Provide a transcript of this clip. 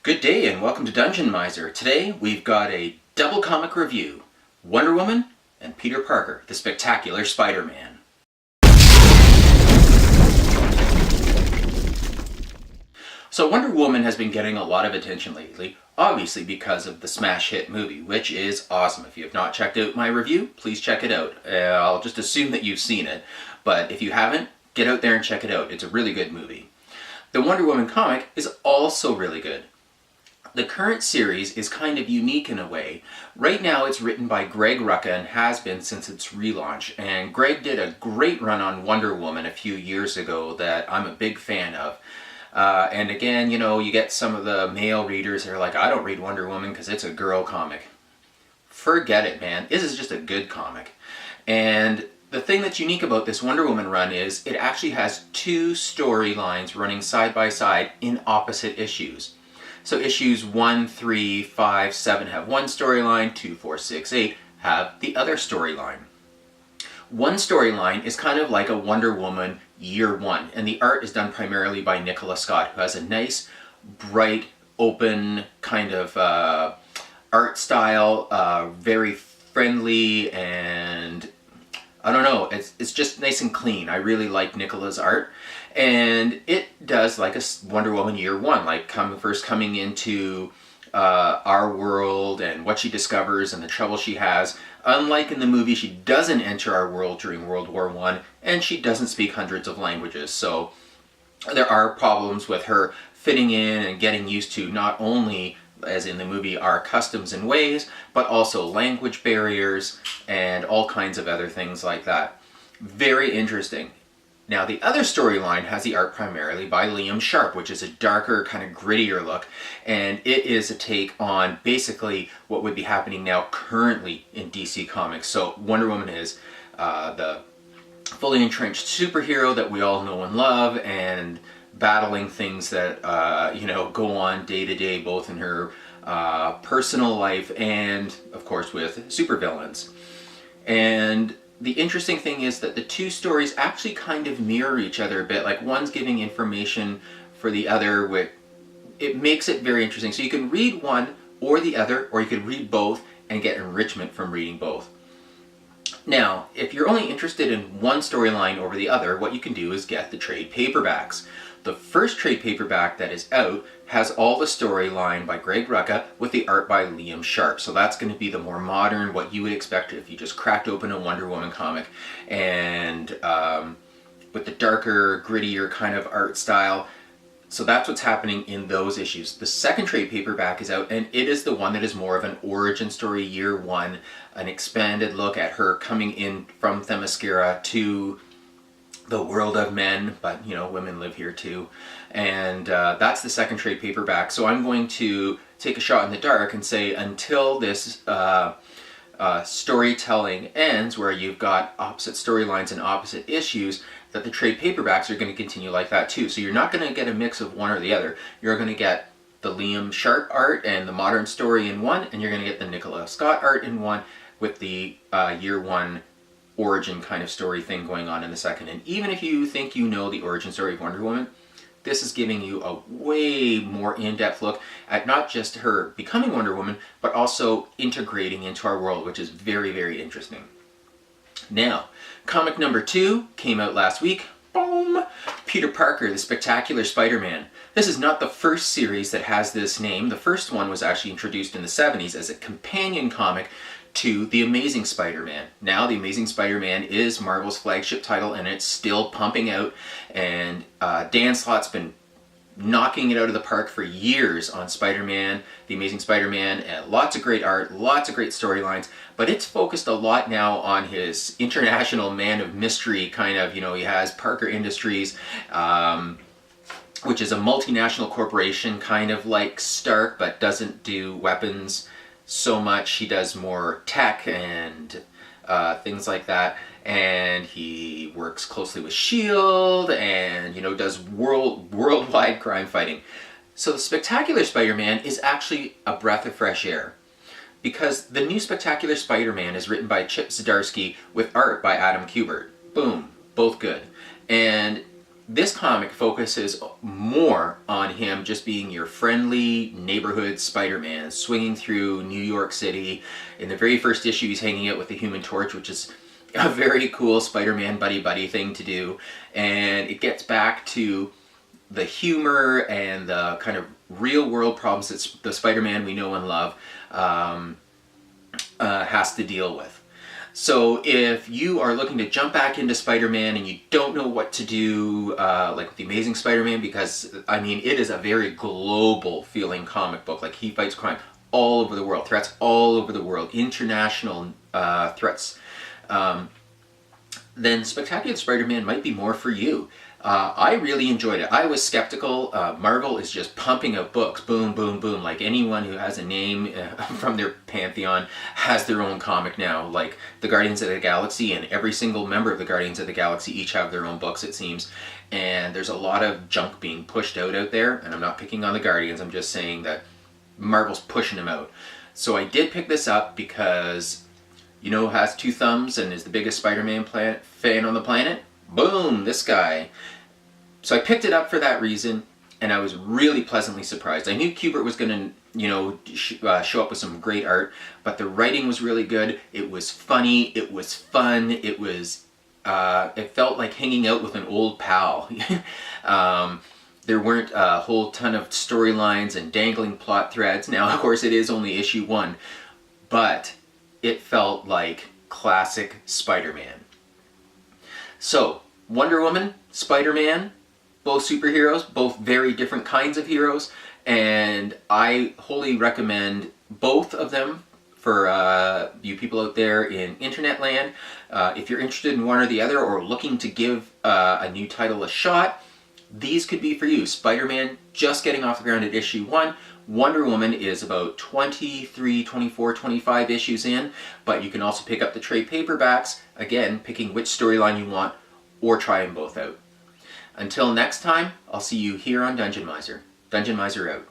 Good day and welcome to Dungeon Mizer. Today we've got a double comic review, Wonder Woman and Peter Parker, the Spectacular Spider-Man. So Wonder Woman has been getting a lot of attention lately, obviously because of the smash hit movie, which is awesome. If you have not checked out my review, please check it out. I'll just assume that you've seen it, but if you haven't, get out there and check it out. It's a really good movie. The Wonder Woman comic is also really good. The current series is kind of unique in a way. Right now it's written by Greg Rucka and has been since its relaunch, and Greg did a great run on Wonder Woman a few years ago that I'm a big fan of. And again, you get some of the male readers that are like, I don't read Wonder Woman because it's a girl comic. Forget it, man. This is just a good comic. And the thing that's unique about this Wonder Woman run is it actually has two storylines running side by side in opposite issues. So issues 1, 3, 5, 7 have one storyline, 2, 4, 6, 8 have the other storyline. One storyline is kind of like a Wonder Woman Year 1, and the art is done primarily by Nicholas Scott, who has a nice, bright, open kind of art style, very friendly, and I don't know, it's just nice and clean. I really like Nicola's art. And it does like a Wonder Woman Year 1, like first coming into our world and what she discovers and the trouble she has. Unlike in the movie, she doesn't enter our world during World War I, and she doesn't speak hundreds of languages. So there are problems with her fitting in and getting used to not only, as in the movie, our customs and ways, but also language barriers and all kinds of other things like that. Very interesting. Now the other storyline has the art primarily by Liam Sharp, which is a darker, kind of grittier look, and it is a take on basically what would be happening now currently in DC Comics. So Wonder Woman is the fully entrenched superhero that we all know and love, and battling things that go on day to day, both in her personal life and, of course, with supervillains. And the interesting thing is that the two stories actually kind of mirror each other a bit. Like one's giving information for the other, which it makes it very interesting. So you can read one or the other, or you could read both and get enrichment from reading both. Now, if you're only interested in one storyline over the other, what you can do is get the trade paperbacks. The first trade paperback that is out has all the storyline by Greg Rucka with the art by Liam Sharp. So that's going to be the more modern, what you would expect if you just cracked open a Wonder Woman comic, and with the darker, grittier kind of art style. So that's what's happening in those issues. The second trade paperback is out, and it is the one that is more of an origin story, Year 1, an expanded look at her coming in from Themyscira to the world of men, but women live here too. And that's the second trade paperback. So I'm going to take a shot in the dark and say until this storytelling ends, where you've got opposite storylines and opposite issues, that the trade paperbacks are going to continue like that too. So you're not going to get a mix of one or the other. You're going to get the Liam Sharp art and the modern story in one, and you're going to get the Nicholas Scott art in one, with the Year 1 origin kind of story thing going on in the second. And even if you think you know the origin story of Wonder Woman, this is giving you a way more in-depth look at not just her becoming Wonder Woman, but also integrating into our world, which is very, very interesting. Now, comic number 2 came out last week. Boom! Peter Parker, the Spectacular Spider-Man. This is not the first series that has this name. The first one was actually introduced in the 70s as a companion comic to The Amazing Spider-Man. Now The Amazing Spider-Man is Marvel's flagship title, and it's still pumping out, and Dan Slott's been knocking it out of the park for years on Spider-Man, The Amazing Spider-Man, and lots of great art, lots of great storylines, but it's focused a lot now on his international man of mystery kind of, he has Parker Industries, which is a multinational corporation, kind of like Stark, but doesn't do weapons so much. He does more tech and things like that, and he works closely with S.H.I.E.L.D. and does worldwide crime fighting. So the Spectacular Spider-Man is actually a breath of fresh air, because the new Spectacular Spider-Man is written by Chip Zdarsky with art by Adam Kubert. Boom, both good. And this comic focuses more on him just being your friendly neighborhood Spider-Man, swinging through New York City. In the very first issue, he's hanging out with the Human Torch, which is a very cool Spider-Man buddy-buddy thing to do. And it gets back to the humor and the kind of real-world problems that the Spider-Man we know and love has to deal with. So if you are looking to jump back into Spider-Man and you don't know what to do, like with The Amazing Spider-Man, because, I mean, it is a very global feeling comic book. Like, he fights crime all over the world, threats all over the world, international threats. Then Spectacular Spider-Man might be more for you. I really enjoyed it. I was skeptical. Marvel is just pumping out books, boom, boom, boom. Like, anyone who has a name from their pantheon has their own comic now. Like the Guardians of the Galaxy, and every single member of the Guardians of the Galaxy each have their own books, it seems. And there's a lot of junk being pushed out there, and I'm not picking on the Guardians, I'm just saying that Marvel's pushing them out. So I did pick this up because, you know, has two thumbs and is the biggest Spider-Man fan on the planet? Boom, this guy. So I picked it up for that reason, and I was really pleasantly surprised. I knew Kubert was going to, you know, show up with some great art, but the writing was really good. It was funny. It was fun. It was, it felt like hanging out with an old pal. There weren't a whole ton of storylines and dangling plot threads. Now, of course, it is only issue 1, but it felt like classic Spider-Man. So, Wonder Woman, Spider-Man, both superheroes, both very different kinds of heroes, and I wholly recommend both of them for you people out there in internet land. If you're interested in one or the other, or looking to give a new title a shot, these could be for you. Spider-Man just getting off the ground at issue 1. Wonder Woman is about 23, 24, 25 issues in, but you can also pick up the trade paperbacks, again, picking which storyline you want, or try them both out. Until next time, I'll see you here on Dungeon Mizer. Dungeon Mizer out.